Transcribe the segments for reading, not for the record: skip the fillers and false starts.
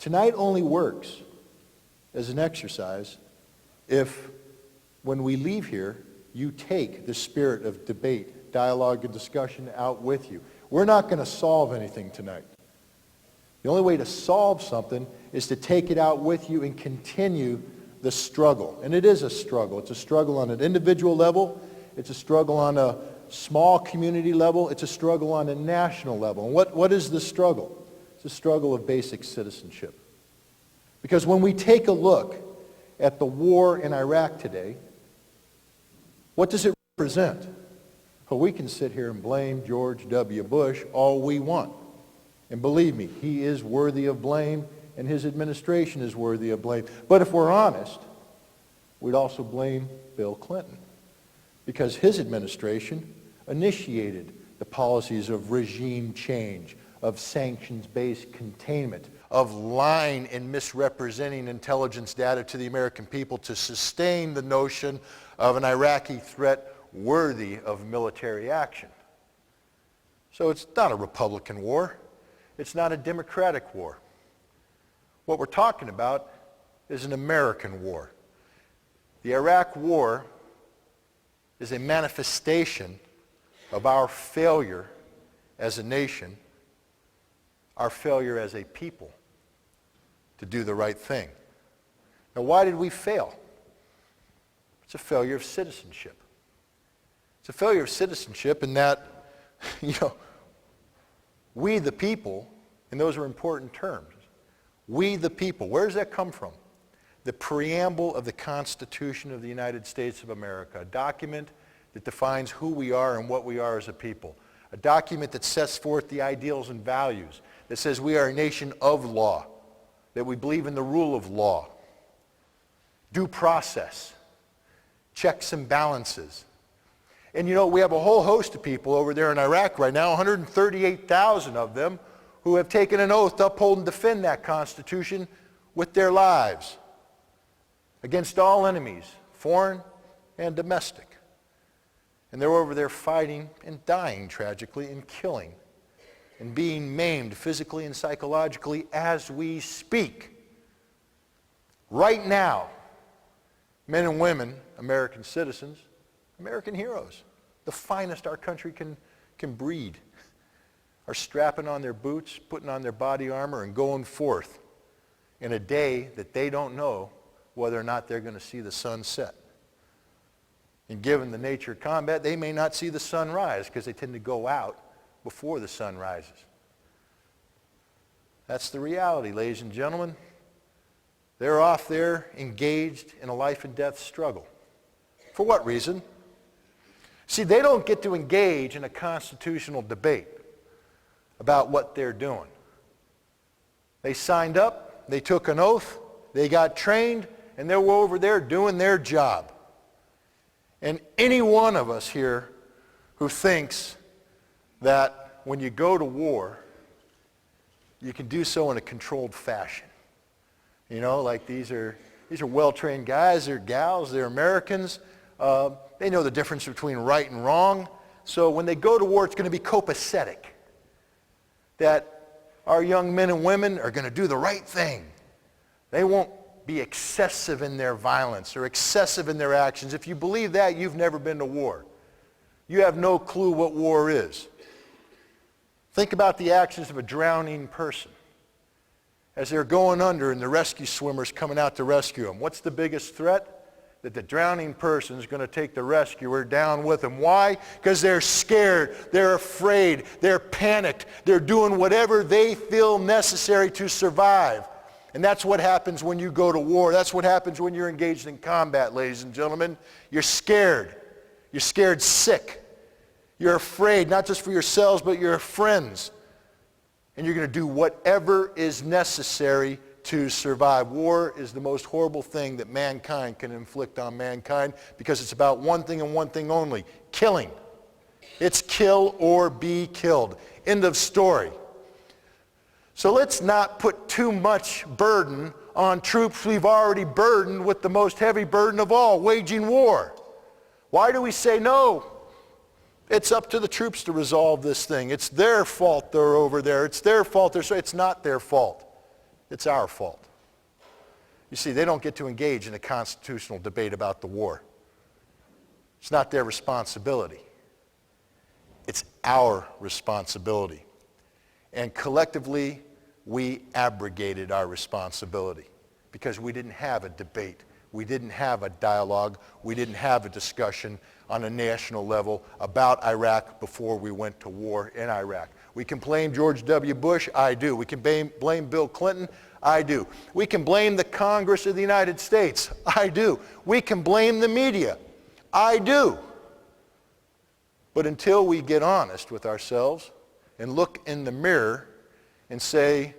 tonight only works as an exercise if, when we leave here, you take the spirit of debate, dialogue, and discussion out with you. We're not going to solve anything tonight. The only way to solve something is to take it out with you and continue the struggle. And it is a struggle. It's a struggle on an individual level. It's a struggle on a small community level. It's a struggle on a national level. And what is the struggle? It's a struggle of basic citizenship. Because when we take a look at the war in Iraq today, what does it represent? Well, we can sit here and blame George W. Bush all we want. And believe me, he is worthy of blame, and his administration is worthy of blame. But if we're honest, we'd also blame Bill Clinton, because his administration initiated the policies of regime change, of sanctions-based containment, of lying and misrepresenting intelligence data to the American people to sustain the notion of an Iraqi threat worthy of military action. So it's not a Republican war. It's not a Democratic war. What we're talking about is an American war. The Iraq war is a manifestation of our failure as a nation, our failure as a people to do the right thing. Now, why did we fail? It's a failure of citizenship. It's a failure of citizenship in that, we the people, and those are important terms, we the people, where does that come from? The preamble of the Constitution of the United States of America, a document that defines who we are and what we are as a people, a document that sets forth the ideals and values, that says we are a nation of law, that we believe in the rule of law, due process, checks and balances. And we have a whole host of people over there in Iraq right now, 138,000 of them, who have taken an oath to uphold and defend that Constitution with their lives against all enemies, foreign and domestic. And they're over there fighting and dying tragically and killing and being maimed physically and psychologically as we speak. Right now, men and women, American citizens, American heroes, the finest our country can breed, are strapping on their boots, putting on their body armor, and going forth in a day that they don't know whether or not they're going to see the sun set. And given the nature of combat, they may not see the sun rise because they tend to go out before the sun rises. That's the reality, ladies and gentlemen. They're off there engaged in a life and death struggle. For what reason? See, they don't get to engage in a constitutional debate about what they're doing. They signed up, they took an oath, they got trained, and they were over there doing their job. And any one of us here who thinks that when you go to war, you can do so in a controlled fashion. Like these are well-trained guys, they're gals, they're Americans. They know the difference between right and wrong. So when they go to war, it's going to be copacetic. That our young men and women are going to do the right thing. They won't be excessive in their violence or excessive in their actions. If you believe that, you've never been to war. You have no clue what war is. Think about the actions of a drowning person as they're going under and the rescue swimmers coming out to rescue them. What's the biggest threat? That the drowning person is going to take the rescuer down with them. Why? Because they're scared, they're afraid, they're panicked, they're doing whatever they feel necessary to survive. And that's what happens when you go to war. That's what happens when you're engaged in combat, ladies and gentlemen. You're scared. You're scared sick. You're afraid, not just for yourselves, but your friends. And you're going to do whatever is necessary to survive. War is the most horrible thing that mankind can inflict on mankind because it's about one thing and one thing only, killing. It's kill or be killed. End of story. So let's not put too much burden on troops we've already burdened with the most heavy burden of all, waging war. Why do we say no? It's up to the troops to resolve this thing. It's their fault they're over there. It's their fault. It's not their fault. It's our fault. You see, they don't get to engage in a constitutional debate about the war. It's not their responsibility. It's our responsibility. And collectively, we abrogated our responsibility because we didn't have a debate. We didn't have a dialogue. We didn't have a discussion on a national level about Iraq before we went to war in Iraq. We can blame George W. Bush. I do. We can blame Bill Clinton. I do. We can blame the Congress of the United States. I do. We can blame the media. I do. But until we get honest with ourselves and look in the mirror and say,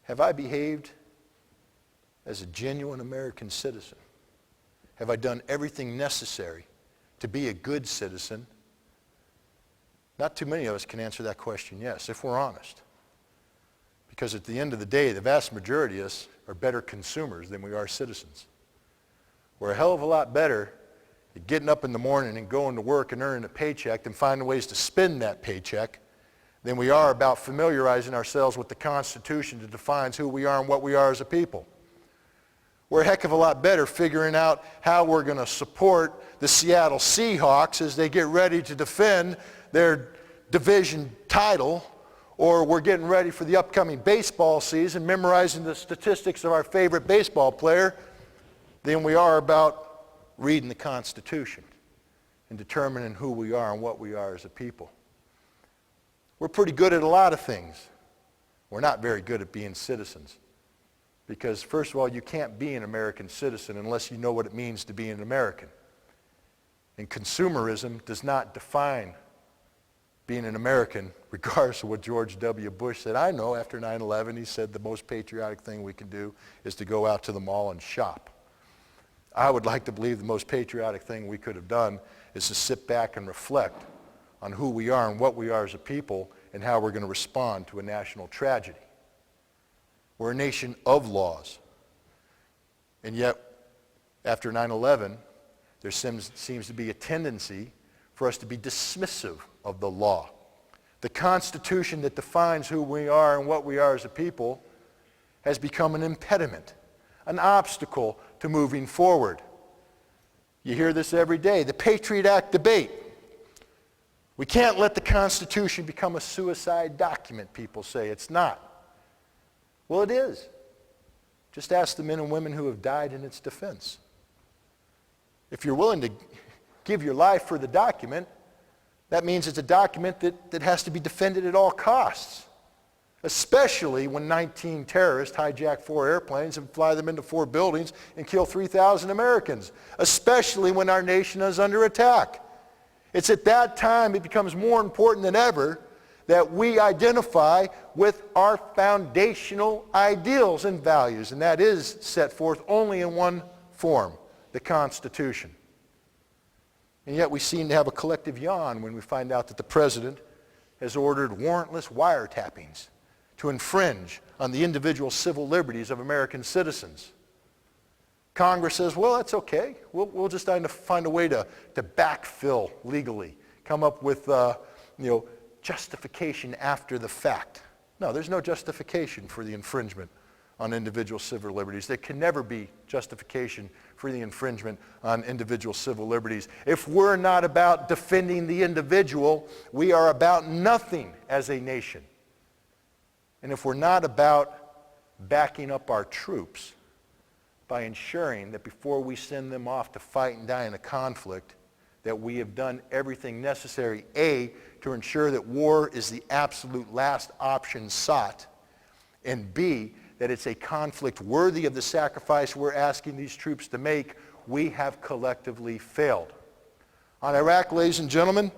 have I behaved as a genuine American citizen? Have I done everything necessary to be a good citizen? Not too many of us can answer that question yes, if we're honest. Because at the end of the day, the vast majority of us are better consumers than we are citizens. We're a hell of a lot better at getting up in the morning and going to work and earning a paycheck and finding ways to spend that paycheck than we are about familiarizing ourselves with the Constitution that defines who we are and what we are as a people. We're a heck of a lot better figuring out how we're going to support the Seattle Seahawks as they get ready to defend their division title, or we're getting ready for the upcoming baseball season, memorizing the statistics of our favorite baseball player, than we are about reading the Constitution and determining who we are and what we are as a people. We're pretty good at a lot of things. We're not very good at being citizens. Because first of all, you can't be an American citizen unless you know what it means to be an American. And consumerism does not define being an American, regardless of what George W. Bush said. I know after 9/11, he said the most patriotic thing we can do is to go out to the mall and shop. I would like to believe the most patriotic thing we could have done is to sit back and reflect on who we are and what we are as a people and how we're going to respond to a national tragedy. We're a nation of laws. And yet, after 9/11, there seems to be a tendency for us to be dismissive of the law. The Constitution that defines who we are and what we are as a people has become an impediment, an obstacle to moving forward. You hear this every day, the Patriot Act debate. We can't let the Constitution become a suicide document, people say. It's not. Well, it is. Just ask the men and women who have died in its defense. If you're willing to give your life for the document, that means it's a document that has to be defended at all costs, especially when 19 terrorists hijack 4 airplanes and fly them into 4 buildings and kill 3,000 Americans, especially when our nation is under attack. It's at that time it becomes more important than ever that we identify with our foundational ideals and values, and that is set forth only in one form, the Constitution. And yet we seem to have a collective yawn when we find out that the President has ordered warrantless wiretappings to infringe on the individual civil liberties of American citizens. Congress says, well, that's okay. We'll just find a way to backfill legally, come up with justification after the fact. No, there's no justification for the infringement on individual civil liberties. There can never be justification for the infringement on individual civil liberties. If we're not about defending the individual, we are about nothing as a nation. And if we're not about backing up our troops by ensuring that before we send them off to fight and die in a conflict, that we have done everything necessary, A, to ensure that war is the absolute last option sought, and B, that it's a conflict worthy of the sacrifice we're asking these troops to make, we have collectively failed. On Iraq, ladies and gentlemen,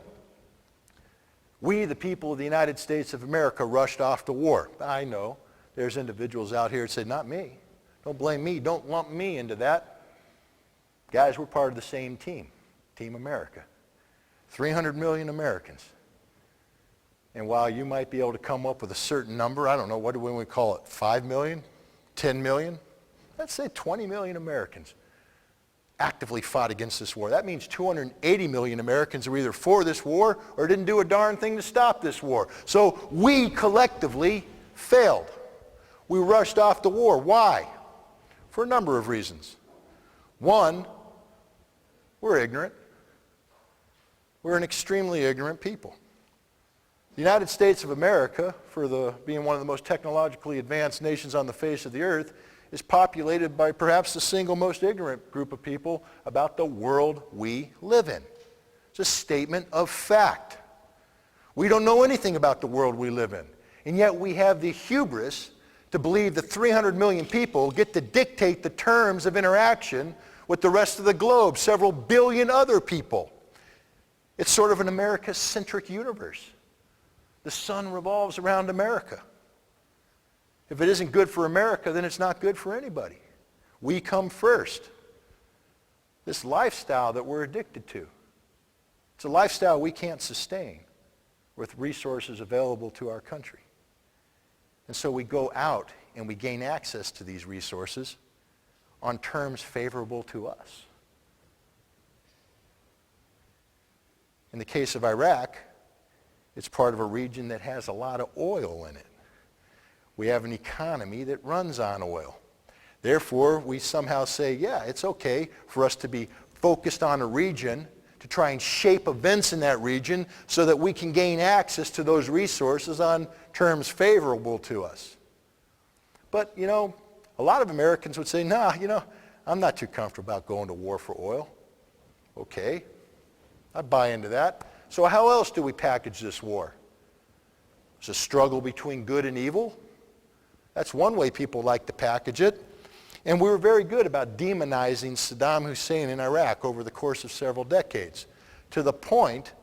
we, the people of the United States of America, rushed off to war. I know there's individuals out here that say, not me. Don't blame me. Don't lump me into that. Guys, we're part of the same team, Team America. 300 million Americans. And while you might be able to come up with a certain number, I don't know, what do we call it, 5 million, 10 million? Let's say 20 million Americans actively fought against this war. That means 280 million Americans are either for this war or didn't do a darn thing to stop this war. So we collectively failed. We rushed off to war. Why? For a number of reasons. One, we're ignorant. We're an extremely ignorant people. The United States of America, being one of the most technologically advanced nations on the face of the earth, is populated by perhaps the single most ignorant group of people about the world we live in. It's a statement of fact. We don't know anything about the world we live in, and yet we have the hubris to believe that 300 million people get to dictate the terms of interaction with the rest of the globe, several billion other people. It's sort of an America-centric universe. The sun revolves around America. If it isn't good for America, then it's not good for anybody. We come first. This lifestyle that we're addicted to, it's a lifestyle we can't sustain with resources available to our country. And so we go out and we gain access to these resources on terms favorable to us. In the case of Iraq, it's part of a region that has a lot of oil in it. We have an economy that runs on oil. Therefore, we somehow say, yeah, it's okay for us to be focused on a region, to try and shape events in that region so that we can gain access to those resources on terms favorable to us. But, a lot of Americans would say, nah, I'm not too comfortable about going to war for oil. Okay, I buy into that. So how else do we package this war? It's a struggle between good and evil. That's one way people like to package it. And we were very good about demonizing Saddam Hussein in Iraq over the course of several decades, to the point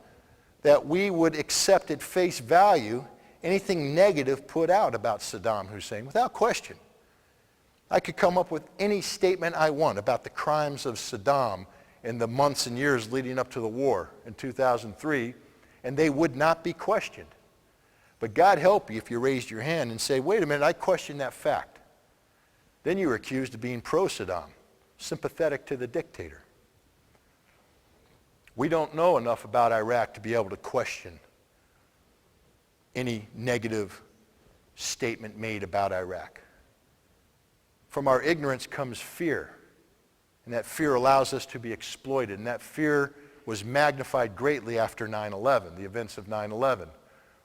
that we would accept at face value anything negative put out about Saddam Hussein without question. I could come up with any statement I want about the crimes of Saddam in the months and years leading up to the war in 2003, and they would not be questioned. But God help you if you raised your hand and say, wait a minute, I question that fact. Then you were accused of being pro-Saddam, sympathetic to the dictator. We don't know enough about Iraq to be able to question any negative statement made about Iraq. From our ignorance comes fear. And that fear allows us to be exploited. And that fear was magnified greatly after 9/11, the events of 9/11,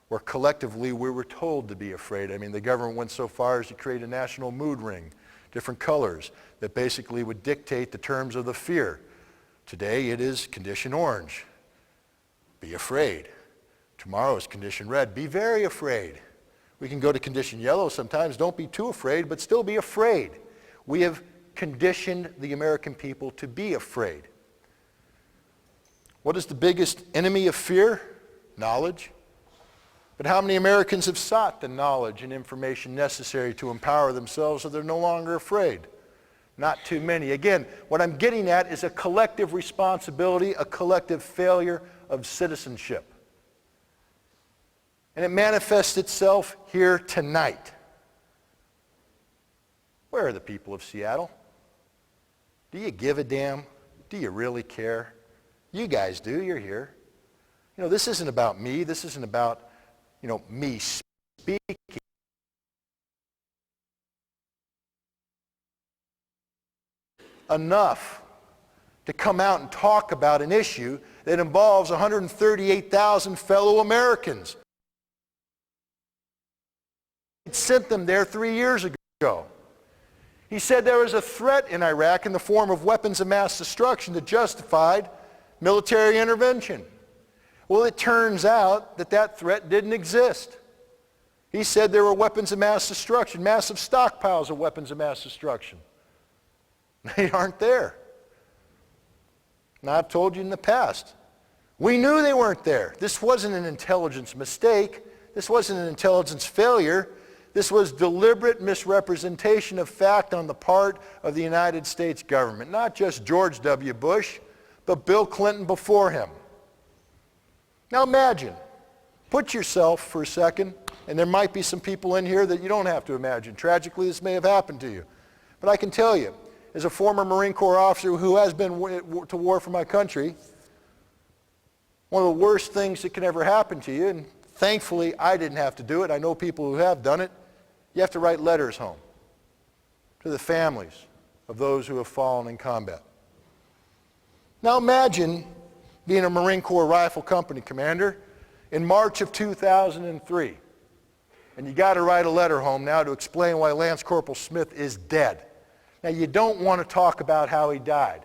where collectively we were told to be afraid. I mean, the government went so far as to create a national mood ring, different colors, that basically would dictate the terms of the fear. Today it is condition orange. Be afraid. Tomorrow is condition red. Be very afraid. We can go to condition yellow sometimes. Don't be too afraid, but still be afraid. We have conditioned the American people to be afraid. What is the biggest enemy of fear? Knowledge. But how many Americans have sought the knowledge and information necessary to empower themselves so they're no longer afraid? Not too many. Again, what I'm getting at is a collective responsibility, a collective failure of citizenship. And it manifests itself here tonight. Where are the people of Seattle? Do you give a damn? Do you really care? You guys do. You're here. This isn't about me. This isn't about, me speaking. Enough to come out and talk about an issue that involves 138,000 fellow Americans. He sent them there 3 years ago. He said there was a threat in Iraq in the form of weapons of mass destruction that justified military intervention. Well, it turns out that that threat didn't exist. He said there were weapons of mass destruction, massive stockpiles of weapons of mass destruction. They aren't there. Now, I've told you in the past, we knew they weren't there. This wasn't an intelligence mistake. This wasn't an intelligence failure. This was deliberate misrepresentation of fact on the part of the United States government. Not just George W. Bush, but Bill Clinton before him. Now imagine, put yourself for a second, and there might be some people in here that you don't have to imagine. Tragically, this may have happened to you. But I can tell you, as a former Marine Corps officer who has been to war for my country, one of the worst things that can ever happen to you, and thankfully I didn't have to do it, I know people who have done it, You have to write letters home to the families of those who have fallen in combat. Now imagine being a Marine Corps Rifle Company commander in March of 2003. And you got to write a letter home now to explain why Lance Corporal Smith is dead. Now you don't want to talk about how he died.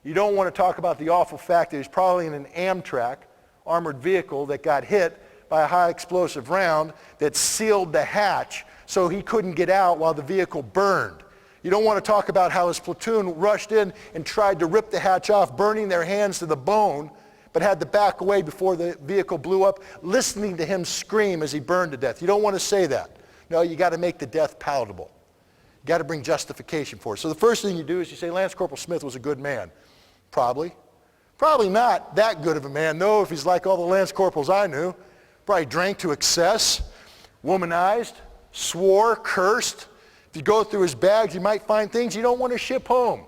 You don't want to talk about the awful fact that he's probably in an Amtrak armored vehicle that got hit by a high explosive round that sealed the hatch so he couldn't get out while the vehicle burned. You don't want to talk about how his platoon rushed in and tried to rip the hatch off, burning their hands to the bone, but had to back away before the vehicle blew up, listening to him scream as he burned to death. You don't want to say that. No, you got to make the death palatable. You got to bring justification for it. So the first thing you do is you say Lance Corporal Smith was a good man. Probably. Probably not that good of a man, though, if he's like all the Lance Corporals I knew. Probably drank to excess, womanized, swore, cursed. If you go through his bags, you might find things you don't want to ship home.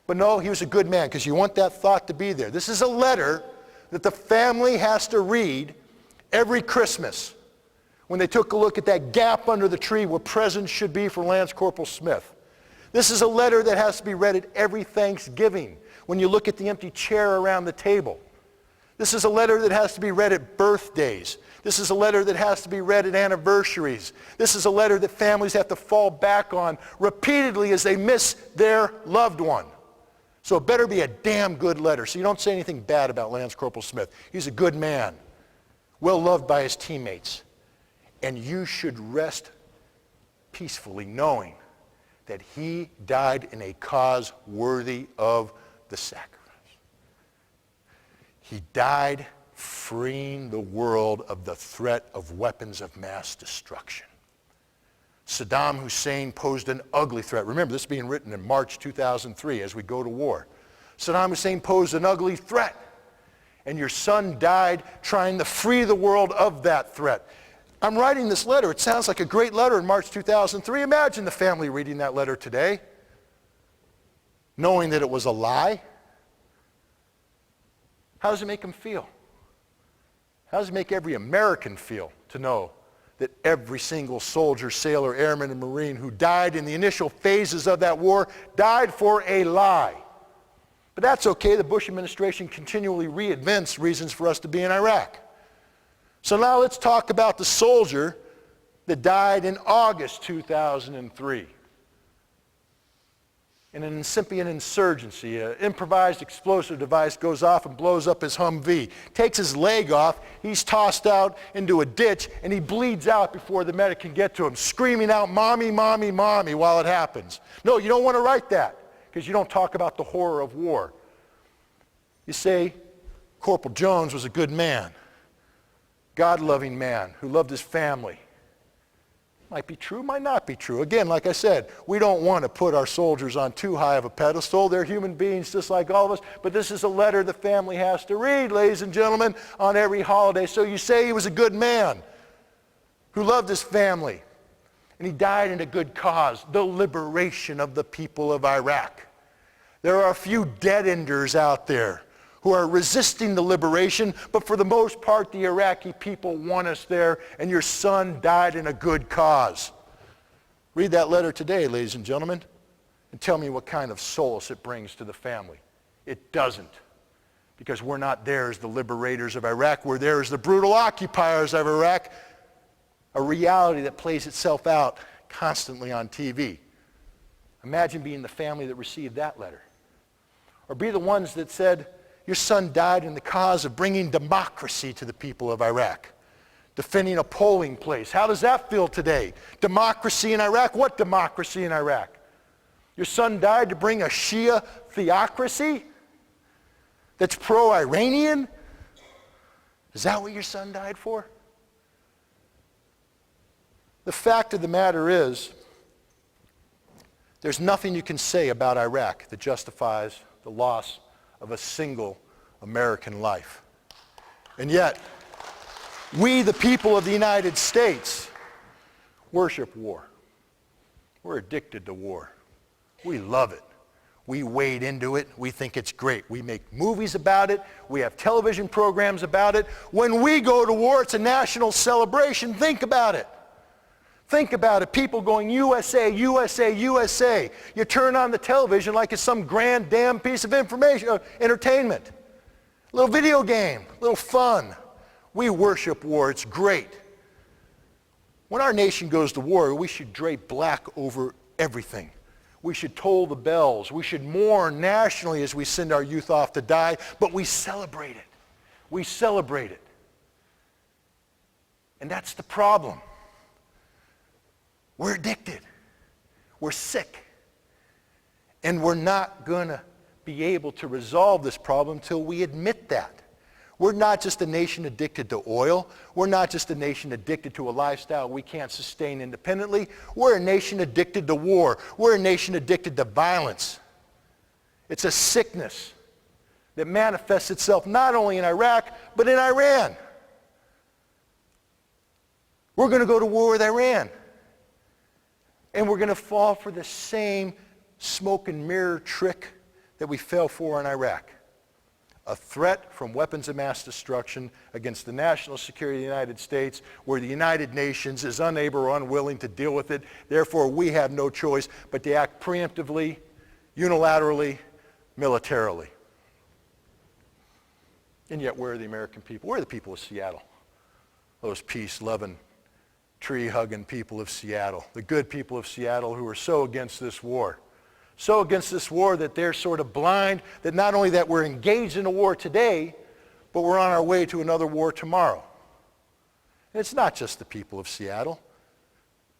But no, he was a good man, because you want that thought to be there. This is a letter that the family has to read every Christmas when they took a look at that gap under the tree where presents should be for Lance Corporal Smith. This is a letter that has to be read at every Thanksgiving when you look at the empty chair around the table. This is a letter that has to be read at birthdays. This is a letter that has to be read at anniversaries. This is a letter that families have to fall back on repeatedly as they miss their loved one. So it better be a damn good letter. So you don't say anything bad about Lance Corporal Smith. He's a good man, well loved by his teammates. And you should rest peacefully knowing that he died in a cause worthy of the sacrifice. He died freeing the world of the threat of weapons of mass destruction. Saddam Hussein posed an ugly threat. Remember, this is being written in March 2003 as we go to war. Saddam Hussein posed an ugly threat, and your son died trying to free the world of that threat. I'm writing this letter. It sounds like a great letter in March 2003. Imagine the family reading that letter today, knowing that it was a lie. How does it make them feel? How does it make every American feel to know that every single soldier, sailor, airman, and Marine who died in the initial phases of that war died for a lie? But that's okay. The Bush administration continually reinvents reasons for us to be in Iraq. So now let's talk about the soldier that died in August 2003. In an incipient insurgency, an improvised explosive device goes off and blows up his Humvee. Takes his leg off, he's tossed out into a ditch, and he bleeds out before the medic can get to him, screaming out, "Mommy, mommy, mommy," while it happens. No, you don't want to write that, because you don't talk about the horror of war. You say, Corporal Jones was a good man, God-loving man who loved his family. Might be true, might not be true. Again, like I said, we don't want to put our soldiers on too high of a pedestal. They're human beings just like all of us. But this is a letter the family has to read, ladies and gentlemen, on every holiday. So you say he was a good man who loved his family. And he died in a good cause, the liberation of the people of Iraq. There are a few dead-enders out there who are resisting the liberation, but for the most part, the Iraqi people want us there, and your son died in a good cause. Read that letter today, ladies and gentlemen, and tell me what kind of solace it brings to the family. It doesn't, because we're not there as the liberators of Iraq. We're there as the brutal occupiers of Iraq, a reality that plays itself out constantly on TV. Imagine being the family that received that letter. Or be the ones that said, your son died in the cause of bringing democracy to the people of Iraq, defending a polling place. How does that feel today? Democracy in Iraq? What democracy in Iraq? Your son died to bring a Shia theocracy that's pro-Iranian? Is that what your son died for? The fact of the matter is, there's nothing you can say about Iraq that justifies the loss of a single American life. And yet, we, the people of the United States, worship war. We're addicted to war. We love it. We wade into it. We think it's great. We make movies about it. We have television programs about it. When we go to war, it's a national celebration. Think about it. Think about it, people going USA, USA, USA. You turn on the television like it's some grand damn piece of information, entertainment. A little video game, a little fun. We worship war, it's great. When our nation goes to war, we should drape black over everything. We should toll the bells. We should mourn nationally as we send our youth off to die, but we celebrate it. We celebrate it. And that's the problem. We're addicted. We're sick. And we're not going to be able to resolve this problem until we admit that. We're not just a nation addicted to oil. We're not just a nation addicted to a lifestyle we can't sustain independently. We're a nation addicted to war. We're a nation addicted to violence. It's a sickness that manifests itself not only in Iraq, but in Iran. We're going to go to war with Iran. And we're going to fall for the same smoke and mirror trick that we fell for in Iraq. A threat from weapons of mass destruction against the national security of the United States, where the United Nations is unable or unwilling to deal with it. Therefore, we have no choice but to act preemptively, unilaterally, militarily. And yet, where are the American people? Where are the people of Seattle? Those peace-loving, tree-hugging people of Seattle, the good people of Seattle who are so against this war. So against this war that they're sort of blind, that not only that we're engaged in a war today, but we're on our way to another war tomorrow. And it's not just the people of Seattle.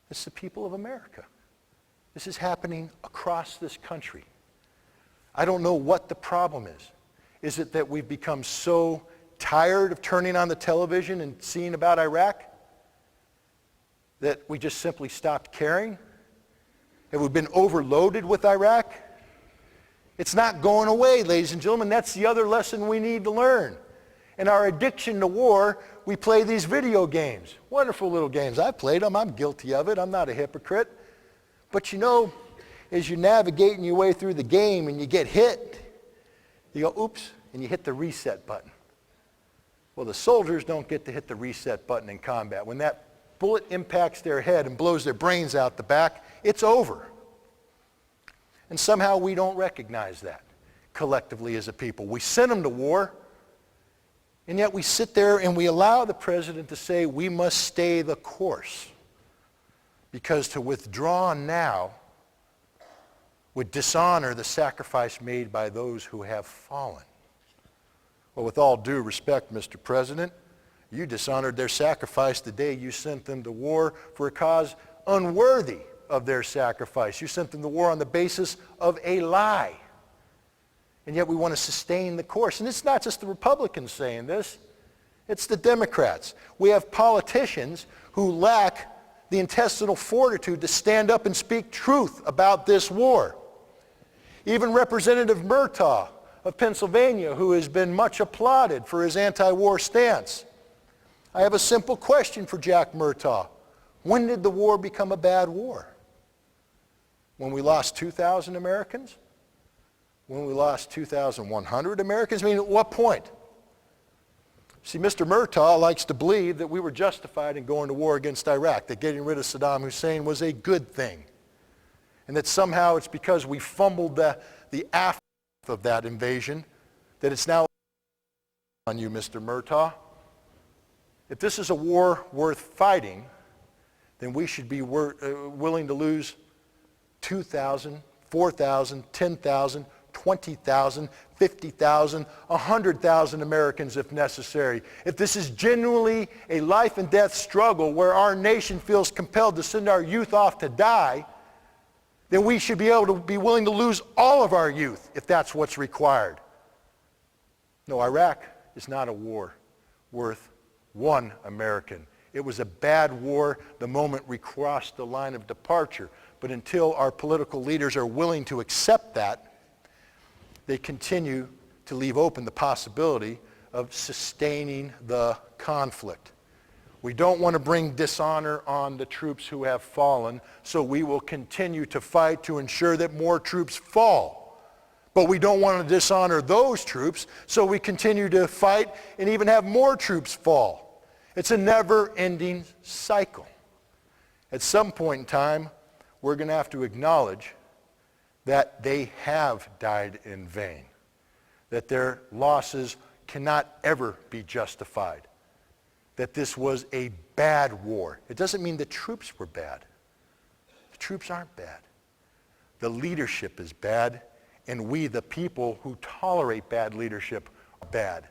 It's the people of America. This is happening across this country. I don't know what the problem is. Is it that we've become so tired of turning on the television and seeing about Iraq that we just simply stopped caring? Have we been overloaded with Iraq? It's not going away, ladies and gentlemen. That's the other lesson we need to learn. In our addiction to war, we play these video games. Wonderful little games. I played them. I'm guilty of it. I'm not a hypocrite. But you know, as you're navigating your way through the game and you get hit, you go, oops, and you hit the reset button. Well, the soldiers don't get to hit the reset button in combat. When that bullet impacts their head and blows their brains out the back, it's over. And somehow we don't recognize that collectively as a people. We sent them to war, and yet we sit there and we allow the president to say we must stay the course, because to withdraw now would dishonor the sacrifice made by those who have fallen. Well, with all due respect, Mr. President, you dishonored their sacrifice the day you sent them to war for a cause unworthy of their sacrifice. You sent them to war on the basis of a lie. And yet we want to sustain the course. And it's not just the Republicans saying this. It's the Democrats. We have politicians who lack the intestinal fortitude to stand up and speak truth about this war. Even Representative Murtaugh of Pennsylvania, who has been much applauded for his anti-war stance. I have a simple question for Jack Murtaugh. When did the war become a bad war? When we lost 2,000 Americans? When we lost 2,100 Americans? I mean, at what point? See, Mr. Murtaugh likes to believe that we were justified in going to war against Iraq, that getting rid of Saddam Hussein was a good thing, and that somehow it's because we fumbled the aftermath of that invasion that it's now on you, Mr. Murtaugh. If this is a war worth fighting, then we should be willing to lose 2,000, 4,000, 10,000, 20,000, 50,000, 100,000 Americans if necessary. If this is genuinely a life and death struggle where our nation feels compelled to send our youth off to die, then we should be able to be willing to lose all of our youth if that's what's required. No, Iraq is not a war worth one American. It was a bad war the moment we crossed the line of departure. But until our political leaders are willing to accept that, they continue to leave open the possibility of sustaining the conflict. We don't want to bring dishonor on the troops who have fallen, so we will continue to fight to ensure that more troops fall. But we don't want to dishonor those troops, so we continue to fight and even have more troops fall. It's a never-ending cycle. At some point in time, we're going to have to acknowledge that they have died in vain, that their losses cannot ever be justified, that this was a bad war. It doesn't mean the troops were bad. The troops aren't bad. The leadership is bad, and we, the people who tolerate bad leadership, are bad.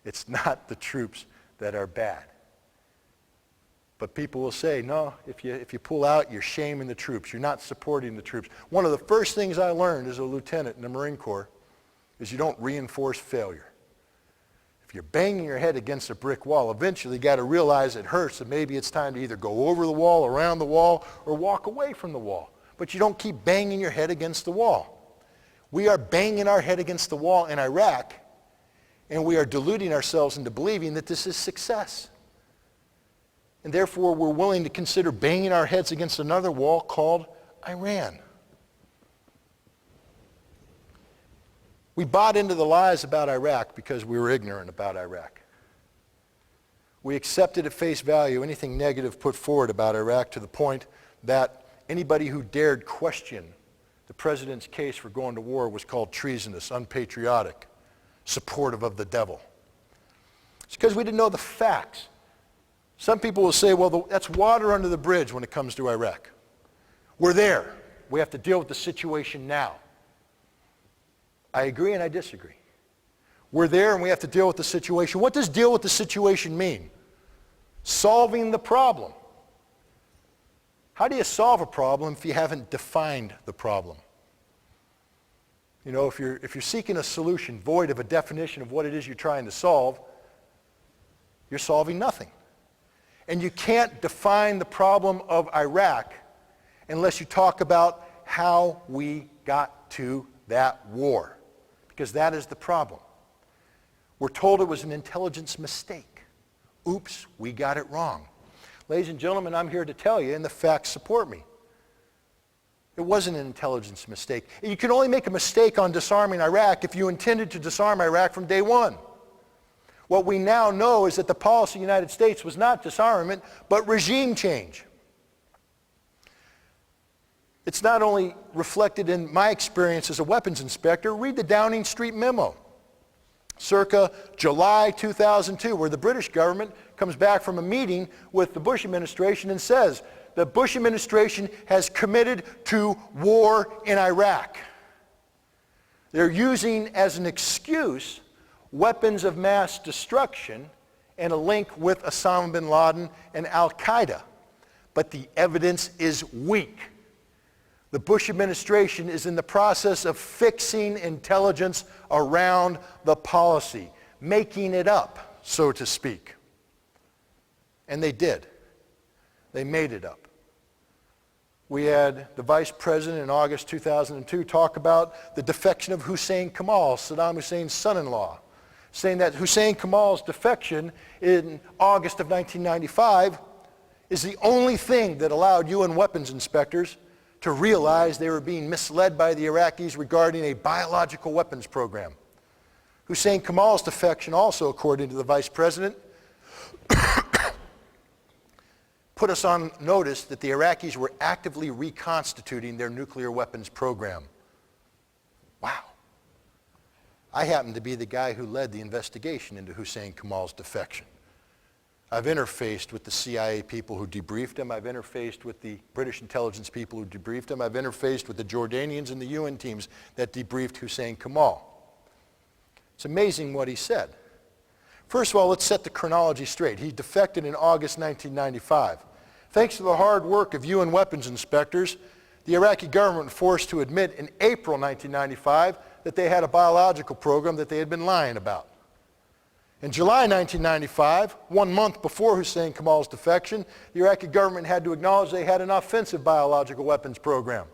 It's not the troops that are bad. But people will say, no, if you pull out, you're shaming the troops. You're not supporting the troops. One of the first things I learned as a lieutenant in the Marine Corps is you don't reinforce failure. If you're banging your head against a brick wall, eventually you got to realize it hurts, and maybe it's time to either go over the wall, around the wall, or walk away from the wall. But you don't keep banging your head against the wall. We are banging our head against the wall in Iraq, and we are deluding ourselves into believing that this is success. And therefore, we're willing to consider banging our heads against another wall called Iran. We bought into the lies about Iraq because we were ignorant about Iraq. We accepted at face value anything negative put forward about Iraq to the point that anybody who dared question the president's case for going to war was called treasonous, unpatriotic, supportive of the devil. It's because we didn't know the facts. Some people will say, well, that's water under the bridge when it comes to Iraq. We're there. We have to deal with the situation now. I agree and I disagree. We're there and we have to deal with the situation. What does deal with the situation mean? Solving the problem. How do you solve a problem if you haven't defined the problem? You know, if you're seeking a solution void of a definition of what it is you're trying to solve, you're solving nothing. And you can't define the problem of Iraq unless you talk about how we got to that war, because that is the problem. We're told it was an intelligence mistake. Oops, we got it wrong. Ladies and gentlemen, I'm here to tell you, and the facts support me. It wasn't an intelligence mistake. You can only make a mistake on disarming Iraq if you intended to disarm Iraq from day one. What we now know is that the policy of the United States was not disarmament, but regime change. It's not only reflected in my experience as a weapons inspector. Read the Downing Street memo, circa July 2002, where the British government comes back from a meeting with the Bush administration and says, the Bush administration has committed to war in Iraq. They're using as an excuse weapons of mass destruction and a link with Osama bin Laden and Al-Qaeda. But the evidence is weak. The Bush administration is in the process of fixing intelligence around the policy, making it up, so to speak. And they did. They made it up. We had the vice president in August 2002 talk about the defection of Hussein Kamal, Saddam Hussein's son-in-law, saying that Hussein Kamal's defection in August of 1995 is the only thing that allowed UN weapons inspectors to realize they were being misled by the Iraqis regarding a biological weapons program. Hussein Kamal's defection also, according to the vice president, put us on notice that the Iraqis were actively reconstituting their nuclear weapons program. Wow. I happen to be the guy who led the investigation into Hussein Kamal's defection. I've interfaced with the CIA people who debriefed him. I've interfaced with the British intelligence people who debriefed him. I've interfaced with the Jordanians and the UN teams that debriefed Hussein Kamal. It's amazing what he said. First of all, let's set the chronology straight. He defected in August 1995. Thanks to the hard work of UN weapons inspectors, the Iraqi government was forced to admit in April 1995 that they had a biological program that they had been lying about. In July 1995, 1 month before Hussein Kamal's defection, the Iraqi government had to acknowledge they had an offensive biological weapons program.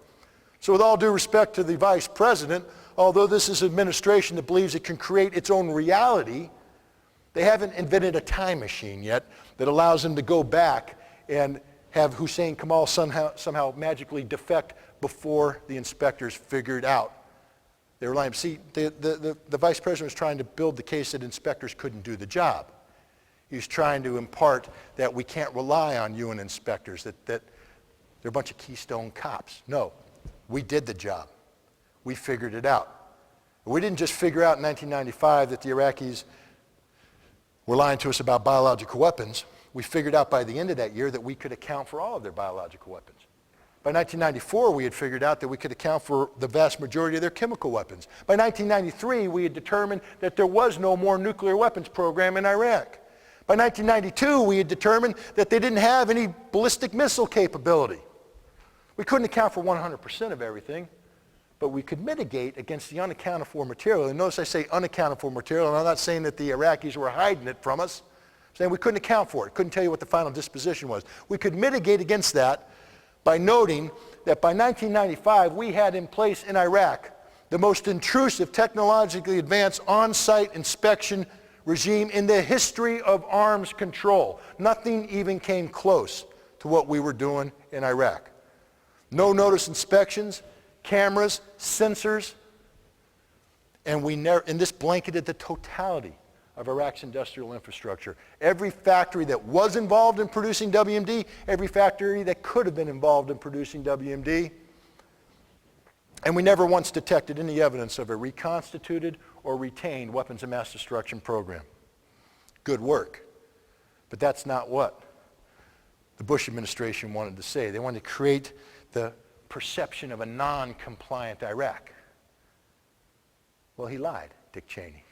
So with all due respect to the vice president, although this is an administration that believes it can create its own reality, they haven't invented a time machine yet that allows them to go back and have Hussein Kamal somehow magically defect before the inspectors figured out. They were lying. See, the vice president was trying to build the case that inspectors couldn't do the job. He was trying to impart that we can't rely on UN inspectors, that They're a bunch of Keystone cops. No, we did the job. We figured it out. We didn't just figure out in 1995 that the Iraqis were lying to us about biological weapons. We figured out by the end of that year that we could account for all of their biological weapons. By 1994, we had figured out that we could account for the vast majority of their chemical weapons. By 1993, we had determined that there was no more nuclear weapons program in Iraq. By 1992, we had determined that they didn't have any ballistic missile capability. We couldn't account for 100% of everything, but we could mitigate against the unaccounted for material. And notice I say unaccounted for material, and I'm not saying that the Iraqis were hiding it from us. I'm saying we couldn't account for it, couldn't tell you what the final disposition was. We could mitigate against that by noting that by 1995, we had in place in Iraq the most intrusive, technologically advanced on-site inspection regime in the history of arms control. Nothing even came close to what we were doing in Iraq. No notice inspections, cameras, sensors, and this blanketed the totality of Iraq's industrial infrastructure. Every factory that was involved in producing WMD, every factory that could have been involved in producing WMD, and we never once detected any evidence of a reconstituted or retained weapons of mass destruction program. Good work. But that's not what the Bush administration wanted to say. They wanted to create the perception of a non-compliant Iraq. Well, he lied, Dick Cheney.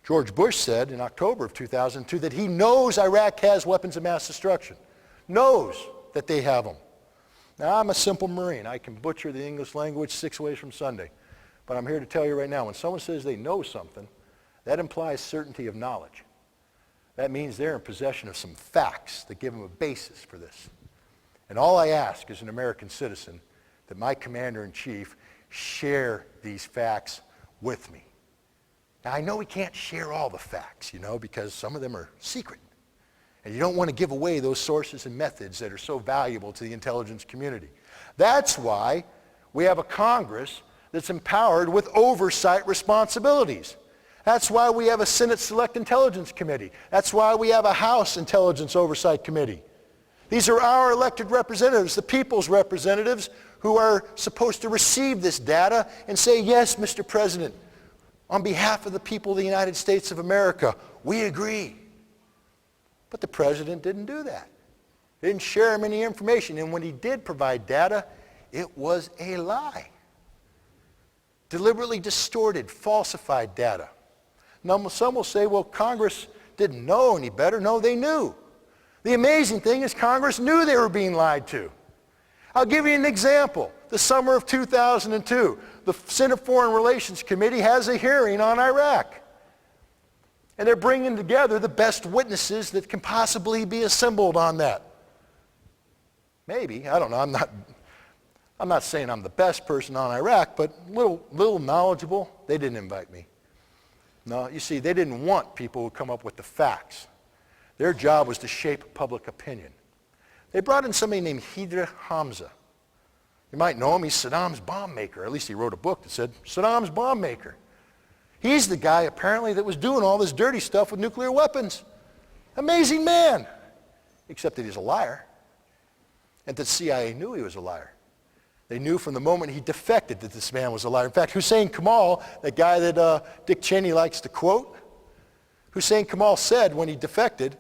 George Bush said in October of 2002 that he knows Iraq has weapons of mass destruction. Knows that they have them. Now, I'm a simple Marine. I can butcher the English language 6 ways from Sunday. But I'm here to tell you right now, when someone says they know something, that implies certainty of knowledge. That means they're in possession of some facts that give them a basis for this. And all I ask as an American citizen, that my commander-in-chief share these facts with me. Now, I know we can't share all the facts, because some of them are secret. And you don't want to give away those sources and methods that are so valuable to the intelligence community. That's why we have a Congress that's empowered with oversight responsibilities. That's why we have a Senate Select Intelligence Committee. That's why we have a House Intelligence Oversight Committee. These are our elected representatives, the people's representatives, who are supposed to receive this data and say, yes, Mr. President, on behalf of the people of the United States of America, we agree. But the president didn't do that. He didn't share him any information. And when he did provide data, it was a lie. Deliberately distorted, falsified data. Now, some will say, well, Congress didn't know any better. No, they knew. The amazing thing is Congress knew they were being lied to. I'll give you an example. The summer of 2002, the Senate Foreign Relations Committee has a hearing on Iraq. And they're bringing together the best witnesses that can possibly be assembled on that. Maybe, I don't know, I'm not saying I'm the best person on Iraq, but little knowledgeable. They didn't invite me. No, you see, they didn't want people who come up with the facts. Their job was to shape public opinion. They brought in somebody named Hyder Hamza. You might know him. He's Saddam's bomb maker. At least he wrote a book that said, Saddam's bomb maker. He's the guy, apparently, that was doing all this dirty stuff with nuclear weapons. Amazing man. Except that he's a liar. And the CIA knew he was a liar. They knew from the moment he defected that this man was a liar. In fact, Hussein Kamal, the guy that Dick Cheney likes to quote, Hussein Kamal said when he defected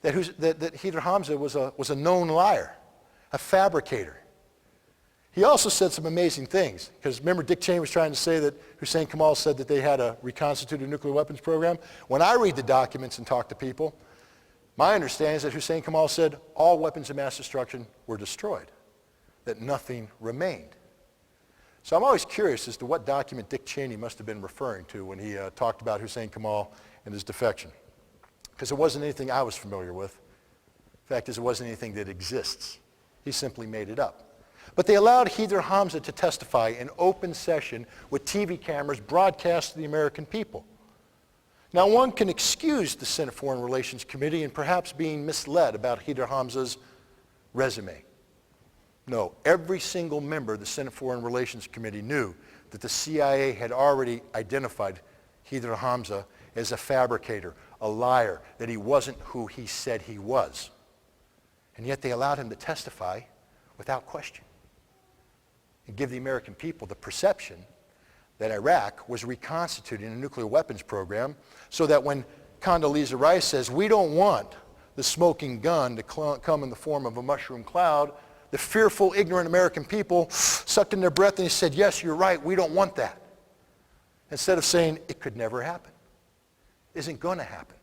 that Hyder Hamza was a known liar, a fabricator. He also said some amazing things, because remember Dick Cheney was trying to say that Hussein Kamal said that they had a reconstituted nuclear weapons program. When I read the documents and talk to people, my understanding is that Hussein Kamal said all weapons of mass destruction were destroyed, that nothing remained. So I'm always curious as to what document Dick Cheney must have been referring to when he talked about Hussein Kamal and his defection, because it wasn't anything I was familiar with. The fact is, it wasn't anything that exists. He simply made it up. But they allowed Hyder Hamza to testify in open session with TV cameras broadcast to the American people. Now, one can excuse the Senate Foreign Relations Committee in perhaps being misled about Hyder Hamza's resume. No, every single member of the Senate Foreign Relations Committee knew that the CIA had already identified Hyder Hamza as a fabricator, a liar, that he wasn't who he said he was. And yet they allowed him to testify without question and give the American people the perception that Iraq was reconstituting a nuclear weapons program, so that when Condoleezza Rice says, we don't want the smoking gun to come in the form of a mushroom cloud, the fearful, ignorant American people sucked in their breath and he said, yes, you're right, we don't want that. Instead of saying, it could never happen, isn't going to happen.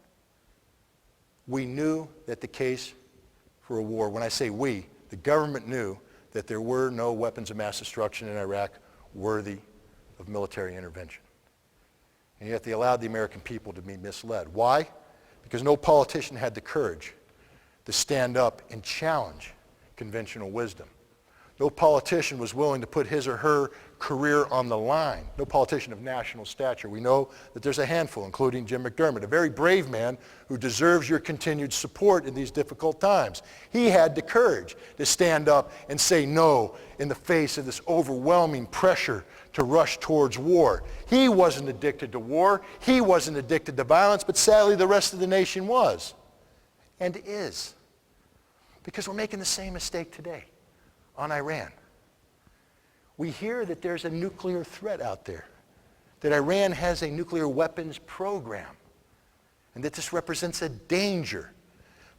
We knew that the case for a war, when I say we, the government knew that there were no weapons of mass destruction in Iraq worthy of military intervention. And yet they allowed the American people to be misled. Why? Because no politician had the courage to stand up and challenge conventional wisdom. No politician was willing to put his or her career on the line. No politician of national stature. We know that there's a handful, including Jim McDermott, a very brave man who deserves your continued support in these difficult times. He had the courage to stand up and say no in the face of this overwhelming pressure to rush towards war. He wasn't addicted to war. He wasn't addicted to violence, but sadly the rest of the nation was and is. Because we're making the same mistake today on Iran. We hear that there's a nuclear threat out there, that Iran has a nuclear weapons program, and that this represents a danger.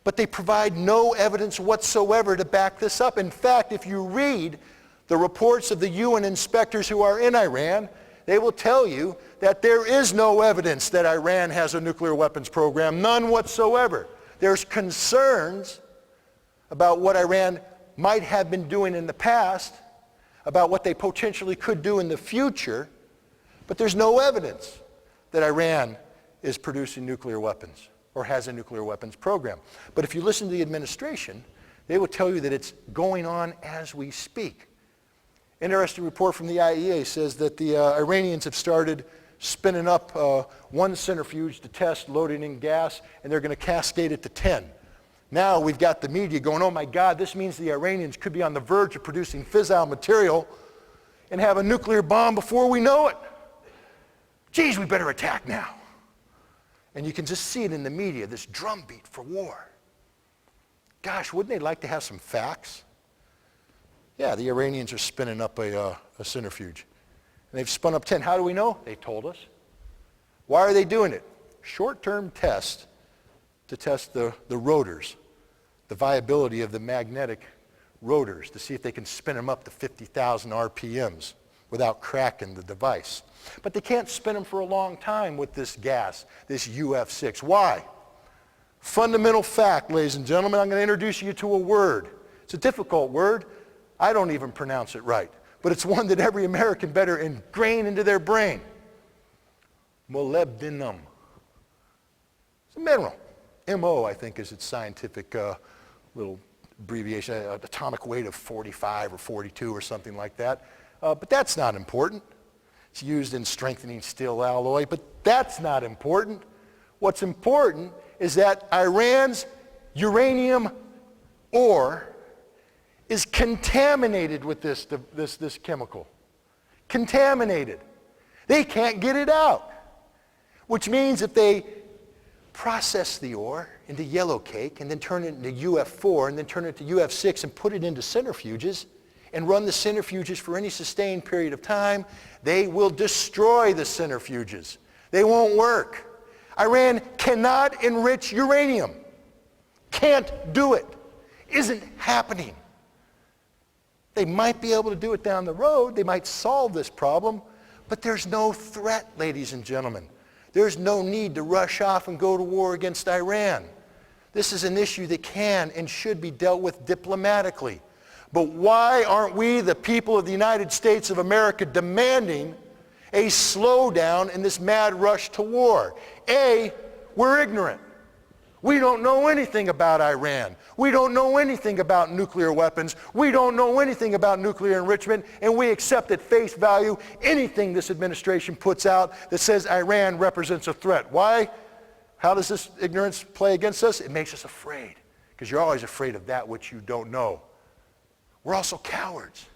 But they provide no evidence whatsoever to back this up. In fact, if you read the reports of the UN inspectors who are in Iran, they will tell you that there is no evidence that Iran has a nuclear weapons program, none whatsoever. There's concerns about what Iran might have been doing in the past, about what they potentially could do in the future, but there's no evidence that Iran is producing nuclear weapons or has a nuclear weapons program. But if you listen to the administration, they will tell you that it's going on as we speak. Interesting report from the IAEA says that the Iranians have started spinning up one centrifuge to test loading in gas, and they're going to cascade it to 10. Now we've got the media going, oh my God, this means the Iranians could be on the verge of producing fissile material and have a nuclear bomb before we know it. Geez, we better attack now. And you can just see it in the media, this drumbeat for war. Gosh, wouldn't they like to have some facts? Yeah, the Iranians are spinning up a centrifuge. And they've spun up 10. How do we know? They told us. Why are they doing it? Short-term test to test the rotors, the viability of the magnetic rotors, to see if they can spin them up to 50,000 RPMs without cracking the device. But they can't spin them for a long time with this gas, this UF6. Why? Fundamental fact, ladies and gentlemen, I'm going to introduce you to a word. It's a difficult word. I don't even pronounce it right. But it's one that every American better ingrain into their brain. Molybdenum. It's a mineral. MO, I think, is its scientific little abbreviation, atomic weight of 45 or 42 or something like that. But that's not important. It's used in strengthening steel alloy, but that's not important. What's important is that Iran's uranium ore is contaminated with this chemical. Contaminated. They can't get it out. Which means if they process the ore into yellow cake and then turn it into UF4 and then turn it to UF6 and put it into centrifuges and run the centrifuges for any sustained period of time, they will destroy the centrifuges. They won't work. Iran cannot enrich uranium. Can't do it. Isn't happening. They might be able to do it down the road. They might solve this problem, but there's no threat, ladies and gentlemen. There's no need to rush off and go to war against Iran. This is an issue that can and should be dealt with diplomatically. But why aren't we, the people of the United States of America, demanding a slowdown in this mad rush to war? A, we're ignorant. We don't know anything about Iran. We don't know anything about nuclear weapons. We don't know anything about nuclear enrichment, and we accept at face value anything this administration puts out that says Iran represents a threat. Why? How does this ignorance play against us? It makes us afraid, because you're always afraid of that which you don't know. We're also cowards,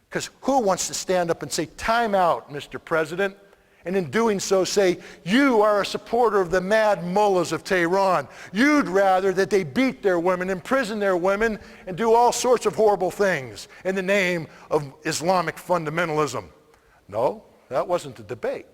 because who wants to stand up and say, time out, Mr. President? And in doing so say, you are a supporter of the mad mullahs of Tehran. You'd rather that they beat their women, imprison their women, and do all sorts of horrible things in the name of Islamic fundamentalism. No, that wasn't the debate.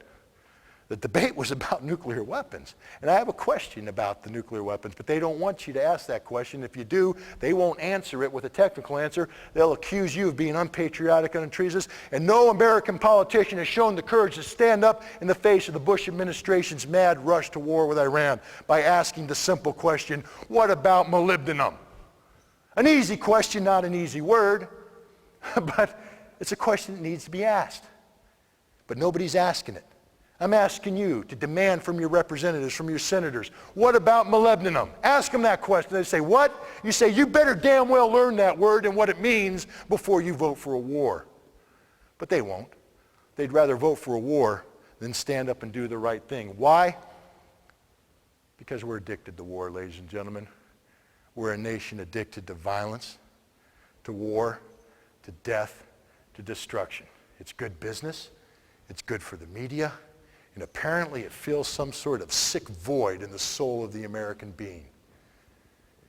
The debate was about nuclear weapons. And I have a question about the nuclear weapons, but they don't want you to ask that question. If you do, they won't answer it with a technical answer. They'll accuse you of being unpatriotic and treasonous. And no American politician has shown the courage to stand up in the face of the Bush administration's mad rush to war with Iran by asking the simple question, what about molybdenum? An easy question, not an easy word, but it's a question that needs to be asked. But nobody's asking it. I'm asking you to demand from your representatives, from your senators, what about molybdenum? Ask them that question. They say, what? You say, you better damn well learn that word and what it means before you vote for a war. But they won't. They'd rather vote for a war than stand up and do the right thing. Why? Because we're addicted to war, ladies and gentlemen. We're a nation addicted to violence, to war, to death, to destruction. It's good business. It's good for the media. And apparently it fills some sort of sick void in the soul of the American being.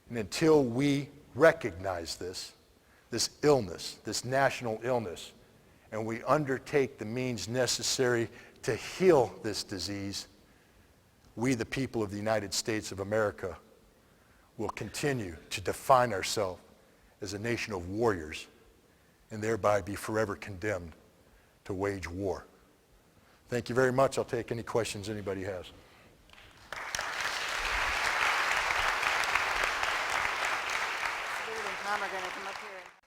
And until we recognize this illness, this national illness, and we undertake the means necessary to heal this disease, we, the people of the United States of America, will continue to define ourselves as a nation of warriors and thereby be forever condemned to wage war. Thank you very much. I'll take any questions anybody has.